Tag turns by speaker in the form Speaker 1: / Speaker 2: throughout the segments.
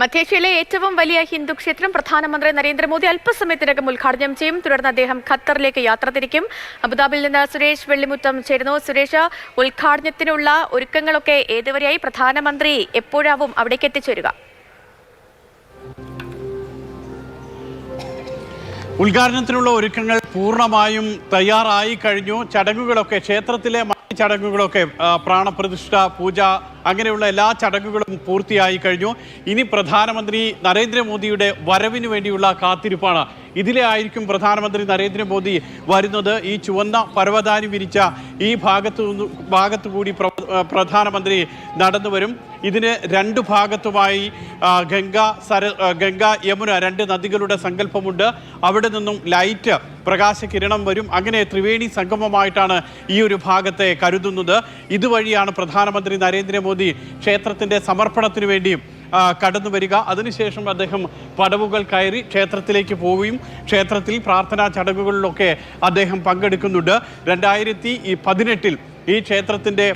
Speaker 1: മധ്യേഷ്യയിലെ ഏറ്റവും വലിയ ഹിന്ദു ക്ഷേത്രം പ്രധാനമന്ത്രി നരേന്ദ്രമോദി അല്പസമയത്തിനകം ഉദ്ഘാടനം ചെയ്യും. തുടർന്ന് അദ്ദേഹം ഖത്തറിലേക്ക് യാത്ര തിരിക്കും. അബുദാബിയിൽ നിന്ന് സുരേഷ് വെള്ളിമുറ്റം ചേരുന്നു. സുരേഷ്, ഉദ്ഘാടനത്തിനുള്ള ഒരുക്കങ്ങളൊക്കെ ഏതുവരെയായി? പ്രധാനമന്ത്രി എപ്പോഴാവും അവിടേക്ക് എത്തിച്ചേരുക?
Speaker 2: ഉദ്ഘാടനത്തിനുള്ള ഒരുക്കങ്ങൾ പൂർണ്ണമായും തയ്യാറായി കഴിഞ്ഞു. ചടങ്ങുകളൊക്കെ, ക്ഷേത്രത്തിലെ മറ്റ് ചടങ്ങുകളൊക്കെ, പ്രാണപ്രതിഷ്ഠ, പൂജ, അങ്ങനെയുള്ള എല്ലാ ചടങ്ങുകളും പൂർത്തിയായി കഴിഞ്ഞു. ഇനി പ്രധാനമന്ത്രി നരേന്ദ്രമോദിയുടെ വരവിന് വേണ്ടിയുള്ള കാത്തിരിപ്പാണ്. ഇതിലെ ആയിരിക്കും പ്രധാനമന്ത്രി നരേന്ദ്രമോദി വരുന്നത്. ഈ ചുവന്ന പരവതാനി വിരിച്ച ഈ ഭാഗത്തു കൂടി പ്രധാനമന്ത്രി നടന്നു വരും. ഇതിന് രണ്ട് ഭാഗത്തുമായി ഗംഗ യമുന രണ്ട് നദികളുടെ സങ്കല്പമുണ്ട്. അവിടെ നിന്നും ലൈറ്റ് പ്രകാശകിരണം വരും. അങ്ങനെ ത്രിവേണി സംഗമമായിട്ടാണ് ഈ ഒരു ഭാഗത്തെ കരുതുന്നത്. ഇതുവഴിയാണ് പ്രധാനമന്ത്രി നരേന്ദ്രമോദി ക്ഷേത്രത്തിൻ്റെ സമർപ്പണത്തിന് വേണ്ടിയും കടന്നു വരിക. അതിനുശേഷം അദ്ദേഹം പടവുകൾ കയറി ക്ഷേത്രത്തിലേക്ക് പോവുകയും ക്ഷേത്രത്തിൽ പ്രാർത്ഥനാ ചടങ്ങുകളിലൊക്കെ അദ്ദേഹം പങ്കെടുക്കുന്നുണ്ട്. 2018 ഈ ക്ഷേത്രത്തിൻ്റെ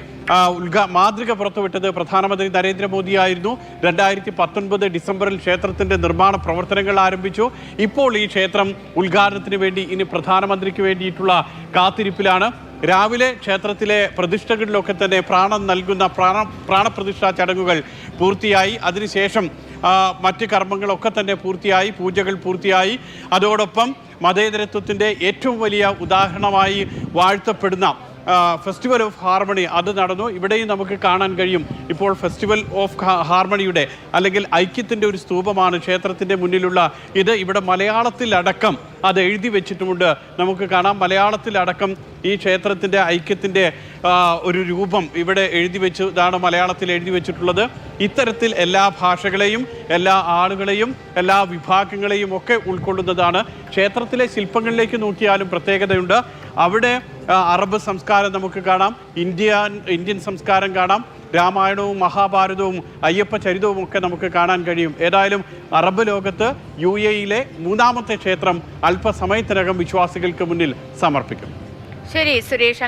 Speaker 2: മാതൃക പുറത്തുവിട്ടത് പ്രധാനമന്ത്രി നരേന്ദ്രമോദിയായിരുന്നു. 2019 ഡിസംബറിൽ ക്ഷേത്രത്തിൻ്റെ നിർമ്മാണ പ്രവർത്തനങ്ങൾ ആരംഭിച്ചു. ഇപ്പോൾ ഈ ക്ഷേത്രം ഉദ്ഘാടനത്തിന് വേണ്ടി ഇനി പ്രധാനമന്ത്രിക്ക് വേണ്ടിയിട്ടുള്ള കാത്തിരിപ്പിലാണ്. രാവിലെ ക്ഷേത്രത്തിലെ പ്രതിഷ്ഠകളിലൊക്കെ തന്നെ പ്രാണം നൽകുന്ന പ്രാണപ്രതിഷ്ഠാ ചടങ്ങുകൾ പൂർത്തിയായി. അതിനുശേഷം മറ്റ് കർമ്മങ്ങളൊക്കെ തന്നെ പൂർത്തിയായി, പൂജകൾ പൂർത്തിയായി. അതോടൊപ്പം മതേതരത്വത്തിൻ്റെ ഏറ്റവും വലിയ ഉദാഹരണമായി വാഴ്ത്തപ്പെടുന്ന ഫെസ്റ്റിവൽ ഓഫ് ഹാർമണി അത് നടന്നു. ഇവിടെയും നമുക്ക് കാണാൻ കഴിയും. ഇപ്പോൾ ഫെസ്റ്റിവൽ ഓഫ് ഹാർമണിയുടെ അല്ലെങ്കിൽ ഐക്യത്തിൻ്റെ ഒരു സ്തൂപമാണ് ക്ഷേത്രത്തിൻ്റെ മുന്നിലുള്ള ഇത്. ഇവിടെ മലയാളത്തിലടക്കം അത് എഴുതി വെച്ചിട്ടുമുണ്ട്. നമുക്ക് കാണാം, മലയാളത്തിലടക്കം ഈ ക്ഷേത്രത്തിൻ്റെ ഐക്യത്തിൻ്റെ ഒരു രൂപം ഇവിടെ എഴുതി വെച്ചതാണ്, മലയാളത്തിൽ എഴുതി വെച്ചിട്ടുള്ളത്. ഇത്തരത്തിൽ എല്ലാ ഭാഷകളെയും, എല്ലാ ആളുകളെയും, എല്ലാ വിഭാഗങ്ങളെയും ഒക്കെ ഉൾക്കൊള്ളുന്നതാണ്. ക്ഷേത്രത്തിലെ ശില്പങ്ങളിലേക്ക് നോക്കിയാലും പ്രത്യേകതയുണ്ട്. അവിടെ അറബ് സംസ്കാരം നമുക്ക് കാണാം, ഇന്ത്യൻ സംസ്കാരം കാണാം, രാമായണവും മഹാഭാരതവും അയ്യപ്പ ചരിതവും ഒക്കെ നമുക്ക് കാണാൻ കഴിയും. ഏതായാലും അറബ് ലോകത്ത് UAE-യിലെ മൂന്നാമത്തെ ക്ഷേത്രം അല്പസമയത്തിനകം വിശ്വാസികൾക്ക് മുന്നിൽ സമർപ്പിക്കും.
Speaker 1: ശരി സുരേഷ്.